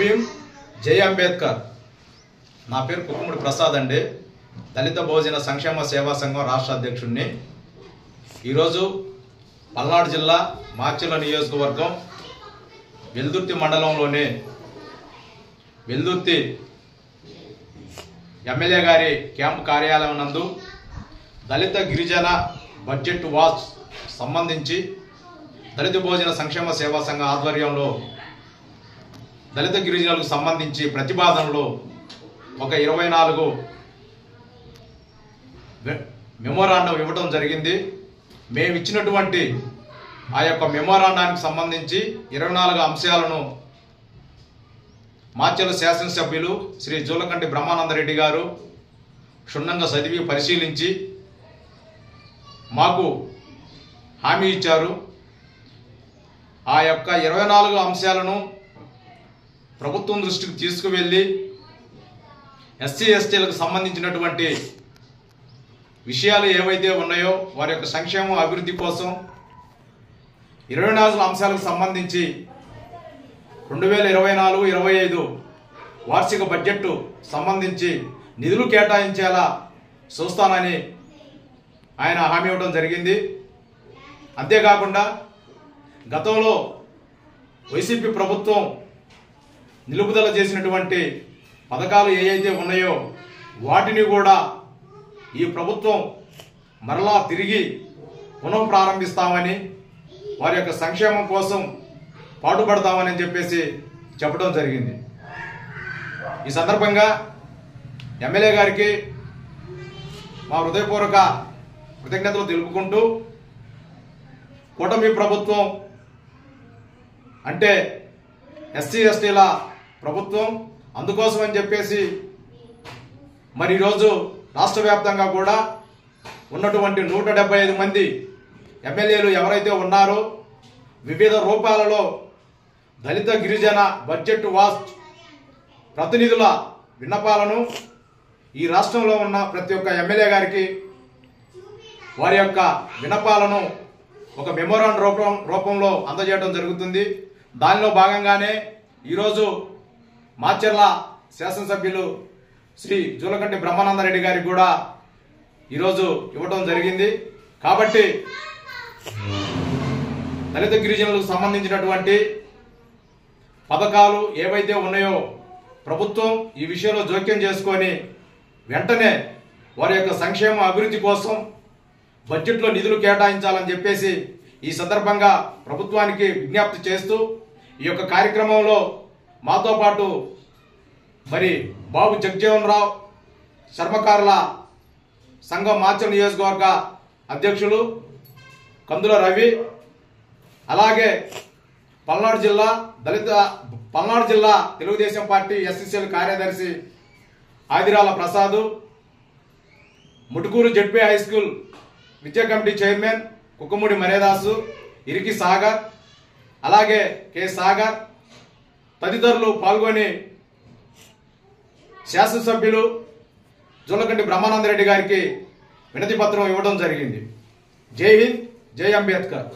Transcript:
భీమ్ జై అంబేద్కర్। నా పేరు కుక్కుముడి ప్రసాద్ అండి। దళిత భోజన సంక్షేమ సేవా సంఘం రాష్ట్ర అధ్యక్షుడిని। ఈరోజు పల్నాడు జిల్లా మార్చెల నియోజకవర్గం వెల్దుర్తి మండలంలోని వెల్దుర్తి ఎమ్మెల్యే గారి క్యాంపు కార్యాలయం నందు దళిత గిరిజన బడ్జెట్ వాచ్ సంబంధించి దళిత భోజన సంక్షేమ సేవా సంఘ ఆధ్వర్యంలో దళిత గిరిజనులకు సంబంధించి ప్రతిపాదనలు ఒక 24 మెమోరాండం ఇవ్వడం జరిగింది। మేము ఇచ్చినటువంటి ఆ యొక్క మెమోరాండానికి సంబంధించి 24 అంశాలను మార్చెల శాసనసభ్యులు శ్రీ జూలకంటి బ్రహ్మానందరెడ్డి గారు క్షుణ్ణంగా చదివి పరిశీలించి మాకు హామీ ఇచ్చారు। ఆ యొక్క 24 అంశాలను ప్రభుత్వం దృష్టికి తీసుకువెళ్ళి ఎస్సీ ఎస్టీలకు సంబంధించినటువంటి విషయాలు ఏవైతే ఉన్నాయో వారి యొక్క సంక్షేమం అభివృద్ధి కోసం 24 అంశాలకు సంబంధించి 2024-25 వార్షిక బడ్జెట్ సంబంధించి నిధులు కేటాయించేలా చూస్తానని ఆయన హామీ ఇవ్వడం జరిగింది। అంతేకాకుండా గతంలో వైసీపీ ప్రభుత్వం నిలుపుదల చేసినటువంటి పథకాలు ఏవైతే ఉన్నాయో వాటిని కూడా ఈ ప్రభుత్వం మరలా తిరిగి పునః ప్రారంభిస్తామని వారి యొక్క సంక్షేమం కోసం పాటుపడతామని చెప్పేసి చెప్పడం జరిగింది। ఈ సందర్భంగా ఎమ్మెల్యే గారికి మా హృదయపూర్వక కృతజ్ఞతలు తెలుపుకుంటూ కూటమి ప్రభుత్వం అంటే ఎస్సీ ఎస్టీల ప్రభుత్వం, అందుకోసం అని చెప్పేసి మరి ఈరోజు రాష్ట్ర వ్యాప్తంగా కూడా ఉన్నటువంటి 175 మంది ఎమ్మెల్యేలు ఎవరైతే ఉన్నారో వివిధ రూపాలలో దళిత గిరిజన బడ్జెట్ వాచ్ ప్రతినిధుల విన్నపాలను ఈ రాష్ట్రంలో ఉన్న ప్రతి ఒక్క ఎమ్మెల్యే గారికి వారి యొక్క విన్నపాలను ఒక మెమోరాండం రూపంలో అందజేయడం జరుగుతుంది। దానిలో భాగంగానే ఈరోజు మార్చెర్ల శాసనసభ్యులు శ్రీ జూలకంటి బ్రహ్మానందరెడ్డి గారికి కూడా ఈరోజు ఇవ్వడం జరిగింది। కాబట్టి దళిత గిరిజనులకు సంబంధించినటువంటి పథకాలు ఏవైతే ఉన్నాయో ప్రభుత్వం ఈ విషయంలో జోక్యం చేసుకొని వెంటనే వారి యొక్క సంక్షేమ అభివృద్ధి కోసం బడ్జెట్లో నిధులు కేటాయించాలని చెప్పేసి ఈ సందర్భంగా ప్రభుత్వానికి విజ్ఞప్తి చేస్తూ ఈ యొక్క కార్యక్రమంలో మాతో పాటు మరి బాబు జగజీవన్ రావు చర్మకారుల సంఘం మార్చెల నియోజకవర్గ అధ్యక్షులు కందుల రవి, అలాగే పల్నాడు జిల్లా తెలుగుదేశం పార్టీ ఎస్సీసీఎల్ కార్యదర్శి Adirala Prasad, Mutukuru ZP high school విద్యా కమిటీ చైర్మన్ కుక్కుముడి మరేదాసు, ఇరికి సాగర్, అలాగే కె సాగర్ తదితరులు పాల్గొని శాసనసభ్యులు జూలకంటి బ్రహ్మానందరెడ్డి గారికి వినతి పత్రం ఇవ్వడం జరిగింది। జై హింద్, జై అంబేద్కర్।